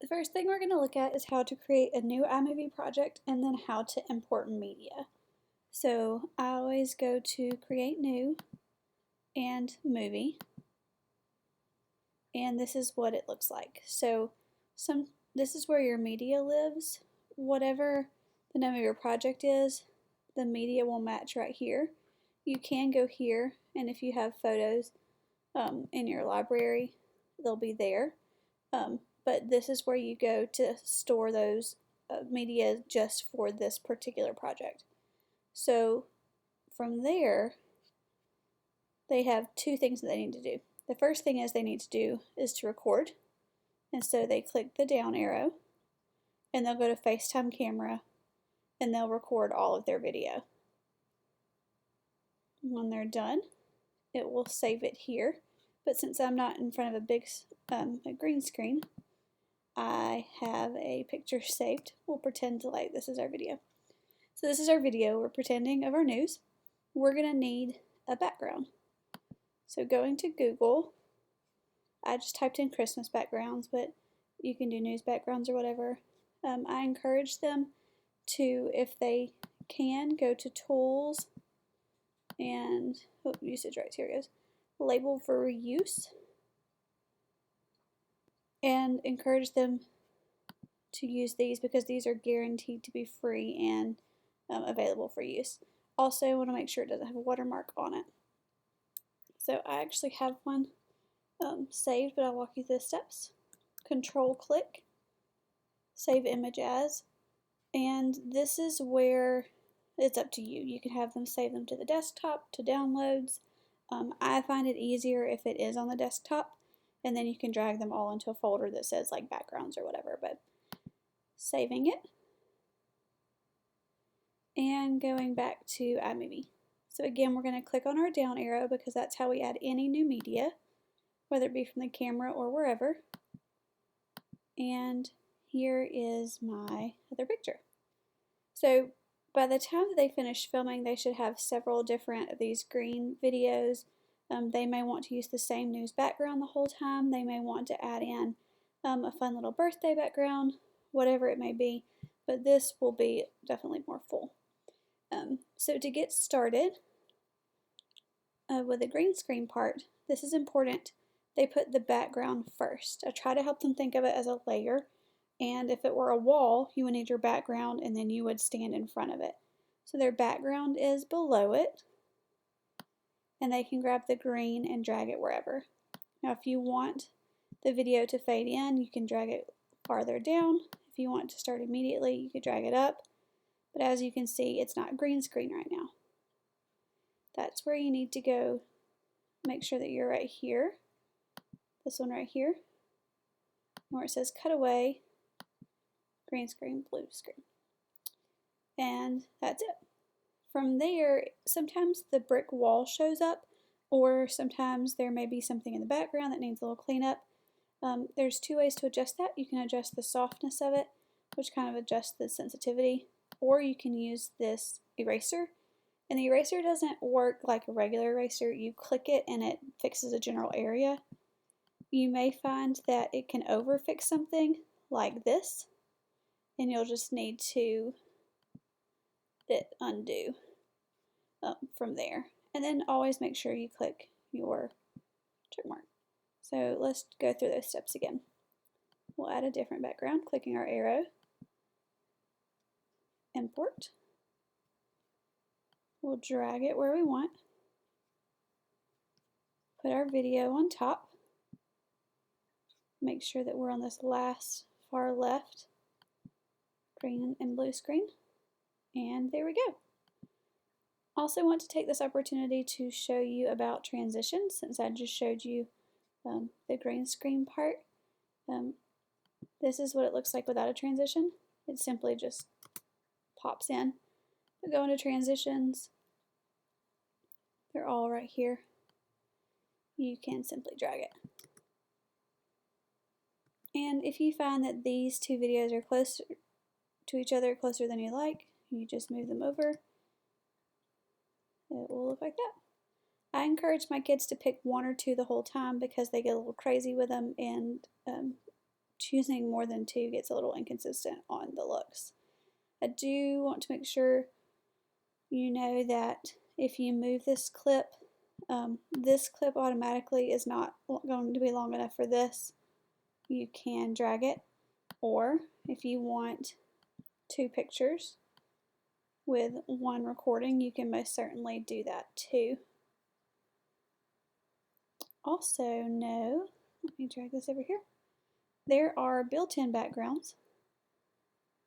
The first thing we're going to look at is how to create a new iMovie project and then how to import media. So I always go to Create New and Movie, and this is what it looks like. So this is where your media lives. Whatever the name of your project is, the media will match right here. You can go here, and if you have photos in your library, they'll be there. But this is where you go to store those media just for this particular project. So from there, they have two things that they need to do. The first thing is they need to do is to record. And so they click the down arrow and they'll go to FaceTime camera and they'll record all of their video. When they're done, it will save it here. But since I'm not in front of a big a green screen, I have a picture saved. We'll pretend like this is our video. So this is our video. We're pretending of our news. We're going to need a background. So going to Google, I just typed in Christmas backgrounds, but you can do news backgrounds or whatever. I encourage them to, if they can, go to Tools and Usage rights. Here it goes. Label for reuse, and encourage them to use these because these are guaranteed to be free and available for use. Also, I want to make sure it doesn't have a watermark on it. So I actually have one saved, but I'll walk you through the steps. Control click, save image as, and this is where it's up to you. You can have them save them to the desktop, to downloads. I find it easier if it is on the desktop, and then you can drag them all into a folder that says like backgrounds or whatever, but saving it and going back to iMovie. So again, we're going to click on our down arrow because that's how we add any new media, whether it be from the camera or wherever. And here is my other picture. So by the time that they finish filming, they should have several different of these green videos. They may want to use the same news background the whole time. They may want to add in a fun little birthday background, whatever it may be, but this will be definitely more full. So to get started with the green screen part, this is important. They put the background first. I try to help them think of it as a layer, and if it were a wall, you would need your background and then you would stand in front of it. So their background is below it, and they can grab the green and drag it wherever. Now if you want the video to fade in, you can drag it farther down. If you want to start immediately, you could drag it up. But as you can see, it's not green screen right now. That's where you need to go. Make sure that you're right here. This one right here, where it says cut away, green screen, blue screen. And that's it. From there, sometimes the brick wall shows up, or sometimes there may be something in the background that needs a little cleanup. There's two ways to adjust that. You can adjust the softness of it, which kind of adjusts the sensitivity, or you can use this eraser. And the eraser doesn't work like a regular eraser. You click it and it fixes a general area. You may find that it can overfix something like this, and you'll just need to hit undo from there. And then always make sure you click your check mark. So let's go through those steps again. We'll add a different background, clicking our arrow, import. We'll drag it where we want, put our video on top, make sure that we're on this last far left green and blue screen, and there we go. Also want to take this opportunity to show you about transitions, since I just showed you the green screen part. This is what it looks like without a transition. It simply just pops in. We go into transitions. They're all right here. You can simply drag it. And if you find that these two videos are close to each other, closer than you like, you just move them over. It will look like that. I encourage my kids to pick one or two the whole time because they get a little crazy with them and choosing more than two gets a little inconsistent on the looks. I do want to make sure you know that if you move this clip automatically is not going to be long enough for this. You can drag it, or if you want two pictures with one recording, you can most certainly do that too. Also know, let me drag this over here, there are built-in backgrounds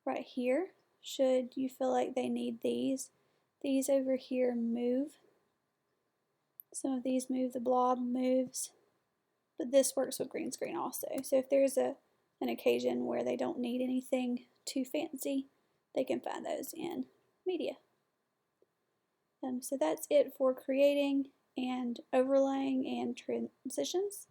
right here. Should you feel like they need these over here move. Some of these move, the blob moves, but this works with green screen also. So if there's an occasion where they don't need anything too fancy, they can find those in media. So that's it for creating and overlaying and transitions.